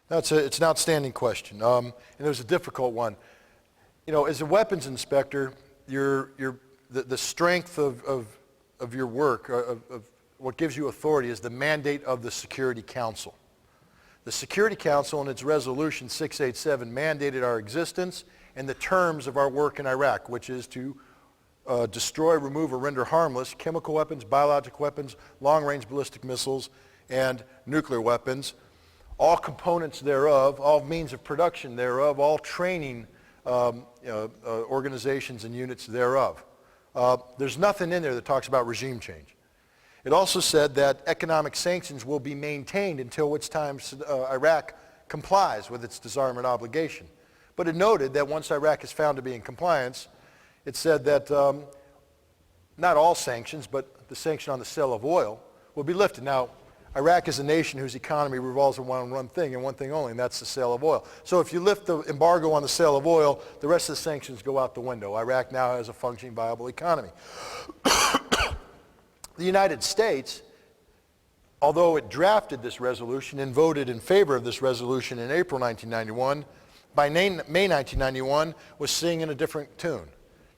It's an outstanding question, and it was a difficult one. You know, as a weapons inspector, the strength of your work, of what gives you authority, is the mandate of the Security Council. The Security Council, in its resolution 687, mandated our existence and the terms of our work in Iraq, which is to destroy, remove, or render harmless chemical weapons, biological weapons, long-range ballistic missiles, and nuclear weapons, all components thereof, all means of production thereof, all training organizations and units thereof. There's nothing in there that talks about regime change. It also said that economic sanctions will be maintained until which time Iraq complies with its disarmament obligation. But it noted that once Iraq is found to be in compliance, it said that not all sanctions, but the sanction on the sale of oil will be lifted. Now, Iraq is a nation whose economy revolves around one thing and one thing only, and that's the sale of oil. So if you lift the embargo on the sale of oil, the rest of the sanctions go out the window. Iraq now has a functioning, viable economy. The United States, although it drafted this resolution and voted in favor of this resolution in April 1991, by May 1991, was singing a different tune.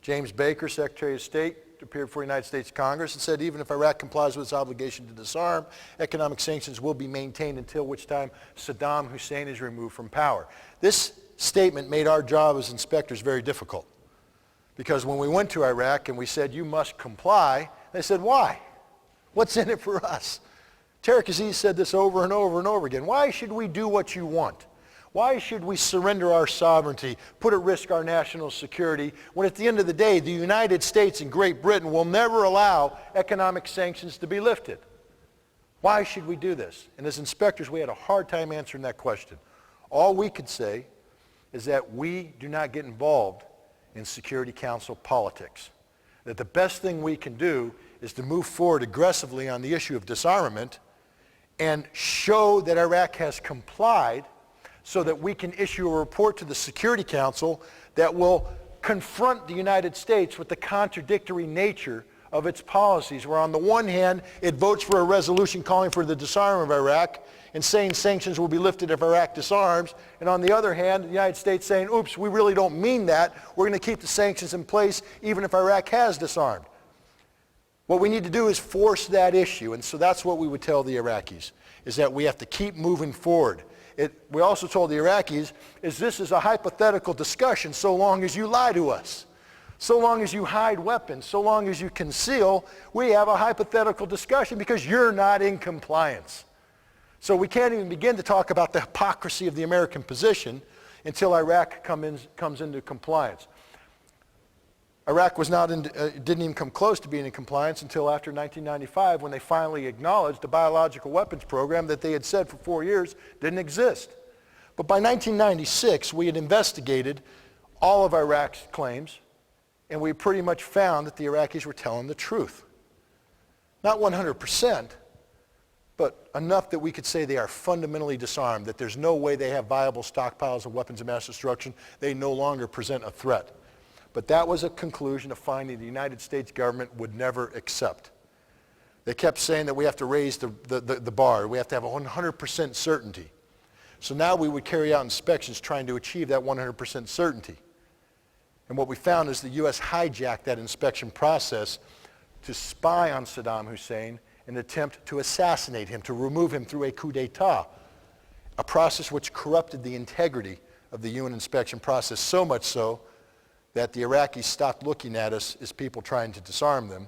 James Baker, Secretary of State, appeared before the United States Congress and said even if Iraq complies with its obligation to disarm, economic sanctions will be maintained until which time Saddam Hussein is removed from power. This statement made our job as inspectors very difficult, because when we went to Iraq and we said you must comply, they said why? What's in it for us? Tariq Aziz said this over and over and over again. Why should we do what you want? Why should we surrender our sovereignty, put at risk our national security, when at the end of the day, the United States and Great Britain will never allow economic sanctions to be lifted? Why should we do this? And as inspectors, we had a hard time answering that question. All we could say is that we do not get involved in Security Council politics. That the best thing we can do is to move forward aggressively on the issue of disarmament and show that Iraq has complied, so that we can issue a report to the Security Council that will confront the United States with the contradictory nature of its policies, where on the one hand, it votes for a resolution calling for the disarmament of Iraq and saying sanctions will be lifted if Iraq disarms, and on the other hand, the United States saying, oops, we really don't mean that. We're going to keep the sanctions in place even if Iraq has disarmed. What we need to do is force that issue, and so that's what we would tell the Iraqis, is that we have to keep moving forward. We also told the Iraqis, this is a hypothetical discussion so long as you lie to us. So long as you hide weapons, so long as you conceal, we have a hypothetical discussion because you're not in compliance. So we can't even begin to talk about the hypocrisy of the American position until Iraq comes into compliance. Iraq was not didn't even come close to being in compliance until after 1995 when they finally acknowledged the biological weapons program that they had said for 4 years didn't exist. But by 1996, we had investigated all of Iraq's claims, and we pretty much found that the Iraqis were telling the truth. Not 100%, but enough that we could say they are fundamentally disarmed, that there's no way they have viable stockpiles of weapons of mass destruction. They no longer present a threat. But that was a conclusion, a finding the United States government would never accept. They kept saying that we have to raise the bar. We have to have 100% certainty. So now we would carry out inspections trying to achieve that 100% certainty. And what we found is the U.S. hijacked that inspection process to spy on Saddam Hussein in an attempt to assassinate him, to remove him through a coup d'etat, a process which corrupted the integrity of the UN inspection process, so much so that the Iraqis stopped looking at us as people trying to disarm them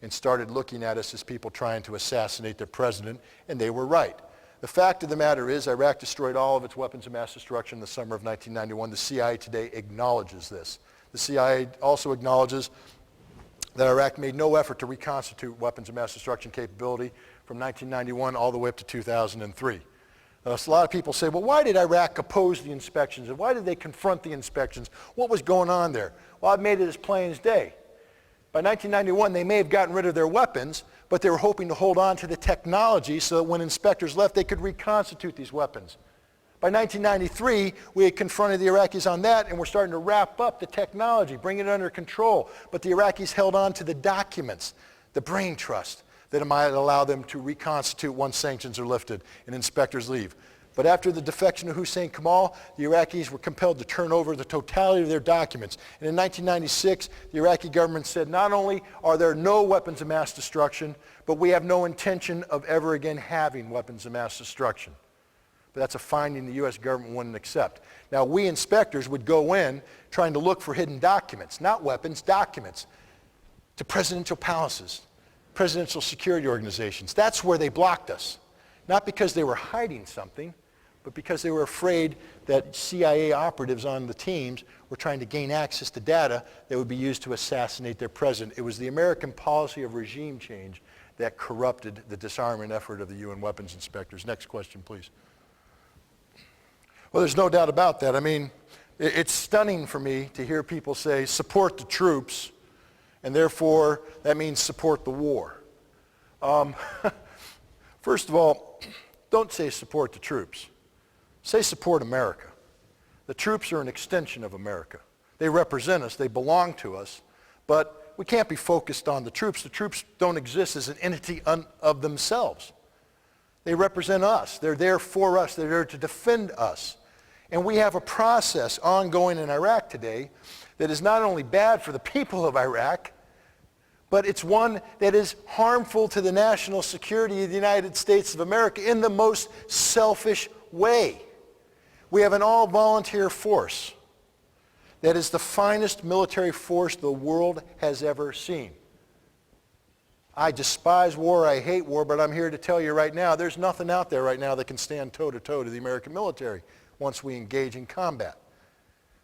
and started looking at us as people trying to assassinate their president, and they were right. The fact of the matter is Iraq destroyed all of its weapons of mass destruction in the summer of 1991. The CIA today acknowledges this. The CIA also acknowledges that Iraq made no effort to reconstitute weapons of mass destruction capability from 1991 all the way up to 2003. A lot of people say, well, why did Iraq oppose the inspections? And why did they confront the inspections? What was going on there? Well, I've made it as plain as day. By 1991, they may have gotten rid of their weapons, but they were hoping to hold on to the technology so that when inspectors left, they could reconstitute these weapons. By 1993, we had confronted the Iraqis on that, and we're starting to wrap up the technology, bring it under control. But the Iraqis held on to the documents, the brain trust, that it might allow them to reconstitute once sanctions are lifted and inspectors leave. But after the defection of Hussein Kamal, the Iraqis were compelled to turn over the totality of their documents. And in 1996, the Iraqi government said, not only are there no weapons of mass destruction, but we have no intention of ever again having weapons of mass destruction. But that's a finding the U.S. government wouldn't accept. Now, we inspectors would go in trying to look for hidden documents, not weapons, documents, to presidential palaces, presidential security organizations. That's where they blocked us. Not because they were hiding something, but because they were afraid that CIA operatives on the teams were trying to gain access to data that would be used to assassinate their president. It was the American policy of regime change that corrupted the disarmament effort of the UN weapons inspectors. Next question, please. Well, there's no doubt about that. I mean, it's stunning for me to hear people say, support the troops, and therefore that means support the war. First of all, don't say support the troops. Say support America. The troops are an extension of America. They represent us, they belong to us, but we can't be focused on the troops. The troops don't exist as an entity of themselves. They represent us. They're there for us. They're there to defend us. And we have a process ongoing in Iraq today that is not only bad for the people of Iraq, but it's one that is harmful to the national security of the United States of America in the most selfish way. We have an all-volunteer force that is the finest military force the world has ever seen. I despise war, I hate war, but I'm here to tell you right now, there's nothing out there right now that can stand toe-to-toe to the American military once we engage in combat.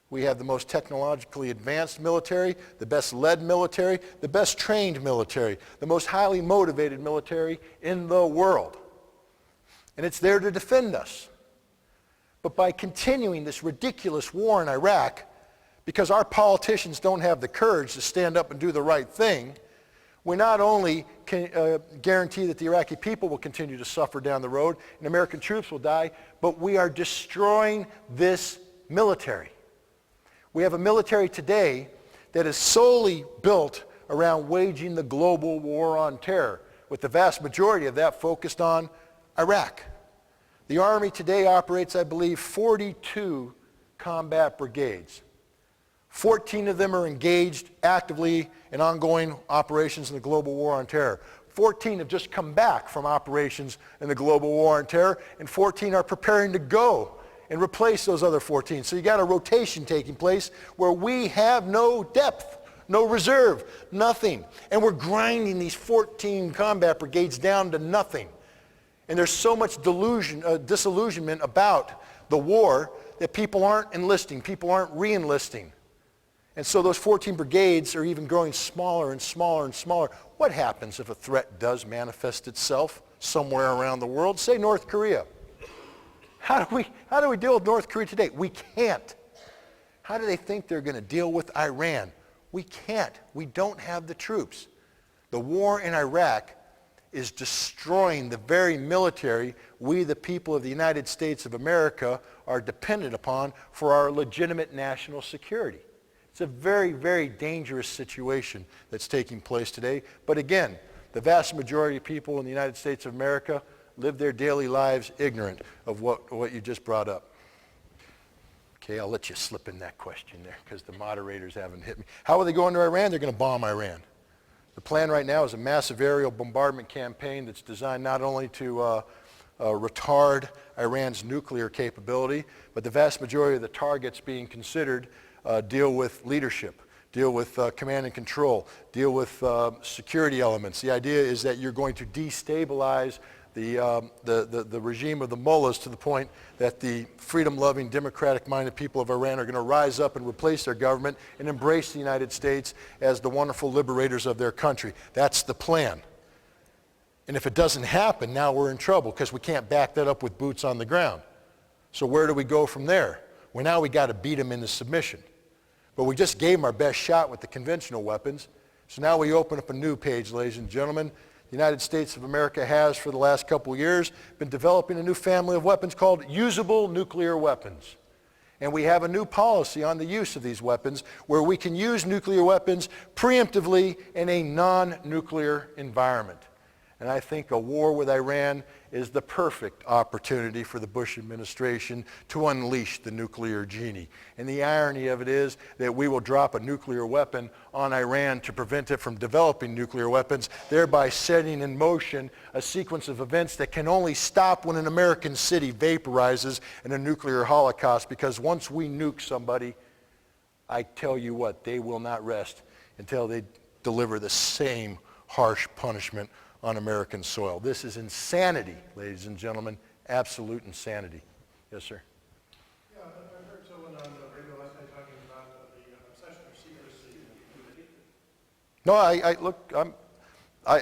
We have the most technologically advanced military, the best led military, the best trained military, the most highly motivated military in the world. And it's there to defend us. But by continuing this ridiculous war in Iraq, because our politicians don't have the courage to stand up and do the right thing, we not only can guarantee that the Iraqi people will continue to suffer down the road and American troops will die, but we are destroying this military. We have a military today that is solely built around waging the global war on terror, with the vast majority of that focused on Iraq. The Army today operates, I believe, 42 combat brigades. 14 of them are engaged actively in ongoing operations in the global war on terror. 14 have just come back from operations in the global war on terror, and 14 are preparing to go and replace those other 14. So you got a rotation taking place where we have no depth, no reserve, nothing. And we're grinding these 14 combat brigades down to nothing. And there's so much disillusionment about the war that people aren't enlisting, people aren't re-enlisting. And so those 14 brigades are even growing smaller and smaller and smaller. What happens if a threat does manifest itself somewhere around the world? Say North Korea. How do we deal with North Korea today? We can't. How do they think they're going to deal with Iran? We can't. We don't have the troops. The war in Iraq is destroying the very military we, the people of the United States of America, are dependent upon for our legitimate national security. It's a very, very dangerous situation that's taking place today. But again, the vast majority of people in the United States of America live their daily lives ignorant of what you just brought up. Okay, I'll let you slip in that question there because the moderators haven't hit me. How are they going to Iran? They're going to bomb Iran. The plan right now is a massive aerial bombardment campaign that's designed not only to retard Iran's nuclear capability, but the vast majority of the targets being considered deal with leadership, deal with command and control, deal with security elements. The idea is that you're going to destabilize the regime of the mullahs to the point that the freedom-loving, democratic-minded people of Iran are going to rise up and replace their government and embrace the United States as the wonderful liberators of their country. That's the plan. And if it doesn't happen, now we're in trouble because we can't back that up with boots on the ground. So where do we go from there? Well, now we got to beat them into submission. But we just gave them our best shot with the conventional weapons. So now we open up a new page, ladies and gentlemen. The United States of America has, for the last couple of years, been developing a new family of weapons called usable nuclear weapons. And we have a new policy on the use of these weapons where we can use nuclear weapons preemptively in a non-nuclear environment. And I think a war with Iran is the perfect opportunity for the Bush administration to unleash the nuclear genie. And the irony of it is that we will drop a nuclear weapon on Iran to prevent it from developing nuclear weapons, thereby setting in motion a sequence of events that can only stop when an American city vaporizes in a nuclear holocaust. Because once we nuke somebody, I tell you what, they will not rest until they deliver the same harsh punishment on American soil. This is insanity, ladies and gentlemen, absolute insanity. Yes, sir? Yeah, I heard someone on the radio last night talking about the obsession of secrecy.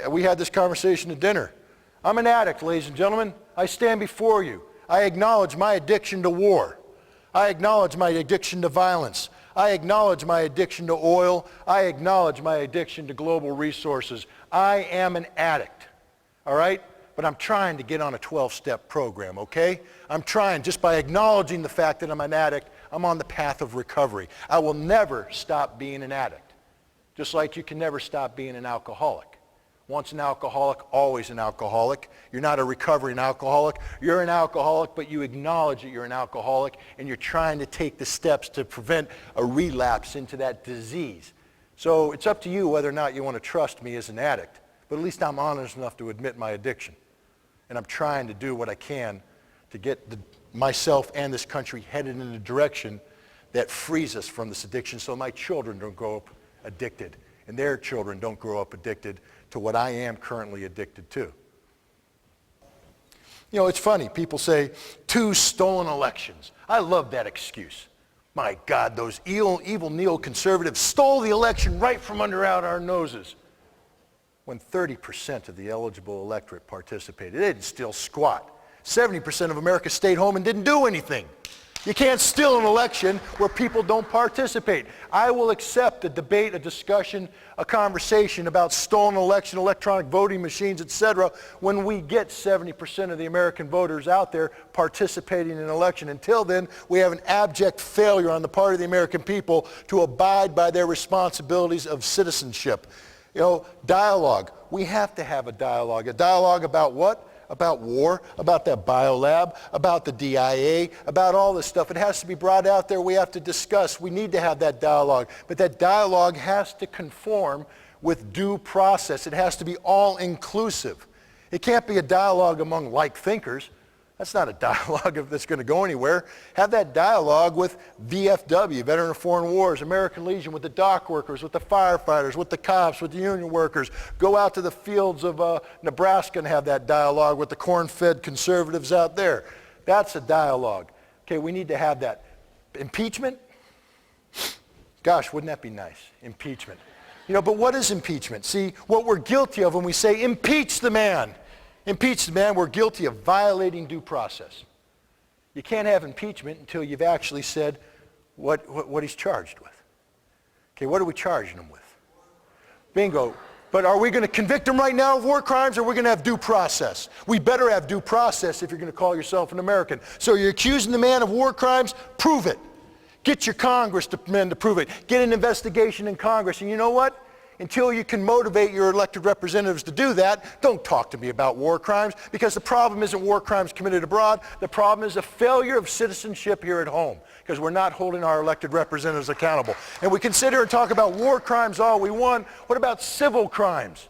No, we had this conversation at dinner. I'm an addict, ladies and gentlemen. I stand before you. I acknowledge my addiction to war. I acknowledge my addiction to violence. I acknowledge my addiction to oil. I acknowledge my addiction to global resources. I am an addict, all right? But I'm trying to get on a 12-step program, okay? I'm trying, just by acknowledging the fact that I'm an addict, I'm on the path of recovery. I will never stop being an addict, just like you can never stop being an alcoholic. Once an alcoholic, always an alcoholic. You're not a recovering alcoholic. You're an alcoholic, but you acknowledge that you're an alcoholic, and you're trying to take the steps to prevent a relapse into that disease. So it's up to you whether or not you want to trust me as an addict, but at least I'm honest enough to admit my addiction. And I'm trying to do what I can to get myself and this country headed in a direction that frees us from this addiction so my children don't grow up addicted and their children don't grow up addicted to what I am currently addicted to. You know, it's funny. People say, 2 stolen elections. I love that excuse. My God, those evil neoconservatives stole the election right from under our noses. When 30% of the eligible electorate participated. They didn't steal squat. 70% of America stayed home and didn't do anything. You can't steal an election where people don't participate. I will accept a debate, a discussion, a conversation about stolen election, electronic voting machines, etc., when we get 70% of the American voters out there participating in an election. Until then, we have an abject failure on the part of the American people to abide by their responsibilities of citizenship. You know, dialogue. We have to have a dialogue. A dialogue about what? About war, about that biolab, about the DIA, about all this stuff. It has to be brought out there. We have to discuss. We need to have that dialogue. But that dialogue has to conform with due process. It has to be all-inclusive. It can't be a dialogue among like thinkers. That's not a dialogue that's going to go anywhere. Have that dialogue with VFW, Veteran of Foreign Wars, American Legion, with the dock workers, with the firefighters, with the cops, with the union workers. Go out to the fields of Nebraska and have that dialogue with the corn-fed conservatives out there. That's a dialogue. Okay, we need to have that. Impeachment? Gosh, wouldn't that be nice? Impeachment. But what is impeachment? See, what we're guilty of when we say impeach the man, we're guilty of violating due process. You can't have impeachment until you've actually said what he's charged with. Okay, what are we charging him with? Bingo. But are we going to convict him right now of war crimes, or are we going to have due process? We better have due process if you're going to call yourself an American. So you're accusing the man of war crimes? Prove it. Get your congressmen to prove it. Get an investigation in Congress. And you know what? Until you can motivate your elected representatives to do that, don't talk to me about war crimes, because the problem isn't war crimes committed abroad. The problem is a failure of citizenship here at home, because we're not holding our elected representatives accountable. And we can sit here and talk about war crimes all we want. What about civil crimes?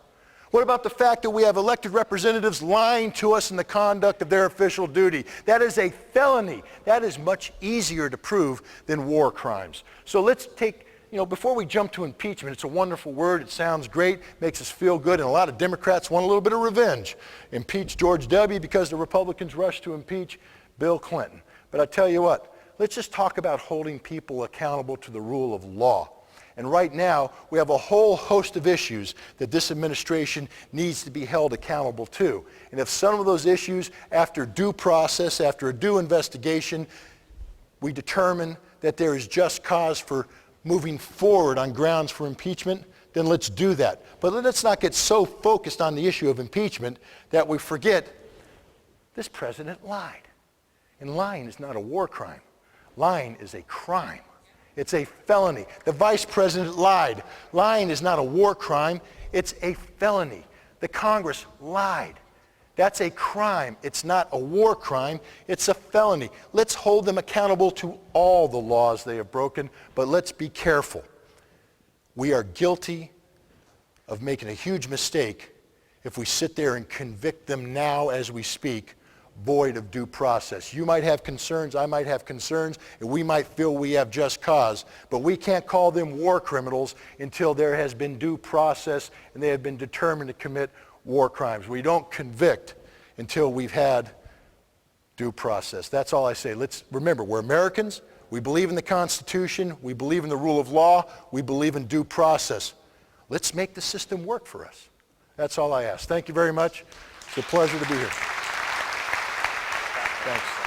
What about the fact that we have elected representatives lying to us in the conduct of their official duty? That is a felony. That is much easier to prove than war crimes. So let's take, before we jump to impeachment, it's a wonderful word. It sounds great, makes us feel good, and a lot of Democrats want a little bit of revenge. Impeach George W. because the Republicans rushed to impeach Bill Clinton. But I tell you what, let's just talk about holding people accountable to the rule of law. And right now, we have a whole host of issues that this administration needs to be held accountable to. And if some of those issues, after due process, after a due investigation, we determine that there is just cause for moving forward on grounds for impeachment, then let's do that. But let's not get so focused on the issue of impeachment that we forget this president lied. And lying is not a war crime. Lying is a crime. It's a felony. The vice president lied. Lying is not a war crime. It's a felony. The Congress lied. That's a crime. It's not a war crime. It's a felony. Let's hold them accountable to all the laws they have broken, but let's be careful. We are guilty of making a huge mistake if we sit there and convict them now as we speak, void of due process. You might have concerns, I might have concerns, and we might feel we have just cause, but we can't call them war criminals until there has been due process and they have been determined to commit war crimes. We don't convict until we've had due process. That's all I say. Let's remember, we're Americans. We believe in the Constitution. We believe in the rule of law. We believe in due process. Let's make the system work for us. That's all I ask. Thank you very much. It's a pleasure to be here. Thanks.